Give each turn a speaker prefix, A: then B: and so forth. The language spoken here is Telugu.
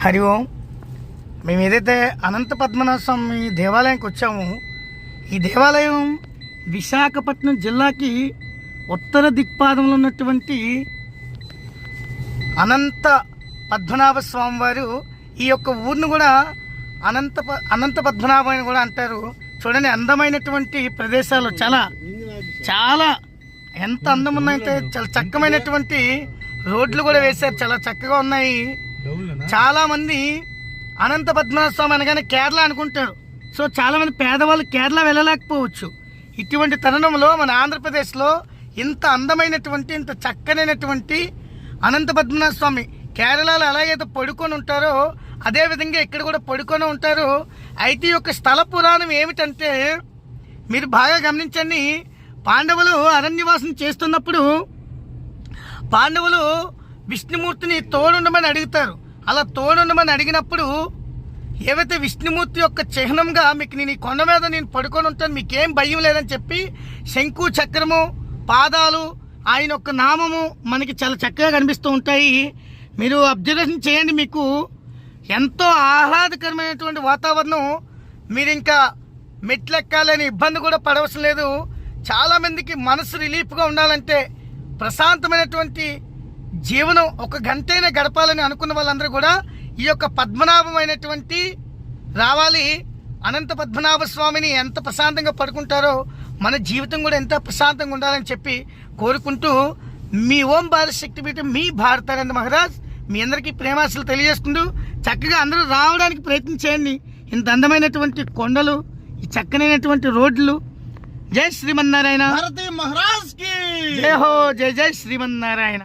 A: హరి ఓం. మేము ఏదైతే అనంత పద్మనాభ స్వామి దేవాలయానికి వచ్చామో ఈ దేవాలయం విశాఖపట్నం జిల్లాకి ఉత్తర దిక్పాదంలో ఉన్నటువంటి అనంత పద్మనాభ స్వామి వారు ఈ యొక్క ఊరిని కూడా అనంత పద్మనాభం అని కూడా అంటారు. చూడండి, అందమైనటువంటి ప్రదేశాలు చాలా చాలా ఎంత అందం ఉన్నాయంటే చాలా చక్కమైనటువంటి రోడ్లు కూడా వేశారు, చాలా చక్కగా ఉన్నాయి. చాలా మంది అనంత పద్మనాభ స్వామి అనగానే కేరళ అనుకుంటారు. సో చాలా మంది పేదవాళ్ళు కేరళ వెళ్ళలేకపోవచ్చు. ఇటువంటి తరుణంలో మన ఆంధ్రప్రదేశ్లో ఇంత అందమైనటువంటి ఇంత చక్కనైనటువంటి అనంత పద్మనాభ స్వామి కేరళలో ఎలాగైతే పడుకొని ఉంటారో అదేవిధంగా ఇక్కడ కూడా పడుకొని ఉంటారు. అయితే ఈ యొక్క స్థల పురాణం ఏమిటంటే మీరు బాగా గమనించండి. పాండవులు అరణ్యవాసం చేస్తున్నప్పుడు పాండవులు విష్ణుమూర్తిని తోడుండమని అడుగుతారు. అలా తోడుండమని అడిగినప్పుడు ఏవైతే విష్ణుమూర్తి యొక్క చిహ్నంగా మీకు నేను ఈ కొండ మీద నేను పడుకొని ఉంటాను, మీకేం భయం లేదని చెప్పి శంకు చక్రము పాదాలు ఆయన యొక్క నామము మనకి చాలా చక్కగా కనిపిస్తూ ఉంటాయి. మీరు అబ్జర్వేషన్ చేయండి, మీకు ఎంతో ఆహ్లాదకరమైనటువంటి వాతావరణం. మీరు ఇంకా మెట్లు ఎక్కాలని ఇబ్బంది కూడా పడవలసిన లేదు. చాలామందికి మనసు రిలీఫ్గా ఉండాలంటే ప్రశాంతమైనటువంటి జీవనం ఒక గంటైనా గడపాలని అనుకున్న వాళ్ళందరూ కూడా ఈ యొక్క పద్మనాభమైనటువంటి రావాలి. అనంత పద్మనాభ స్వామిని ఎంత ప్రశాంతంగా పడుకుంటారో మన జీవితం కూడా ఎంత ప్రశాంతంగా ఉండాలని చెప్పి కోరుకుంటూ మీ ఓం భారత్ శక్తిపీఠం మీ భారతానంద మహారాజ్ మీ అందరికీ ప్రేమాశలు తెలియజేసుకుంటూ చక్కగా అందరూ రావడానికి ప్రయత్నం చేయండి. ఇంత అందమైనటువంటి కొండలు, ఈ చక్కనైనటువంటి రోడ్లు. జై శ్రీమన్నారాయణ.
B: భారతీ మహారాజ్ కి
A: జై హో. జై జై శ్రీమన్నారాయణ.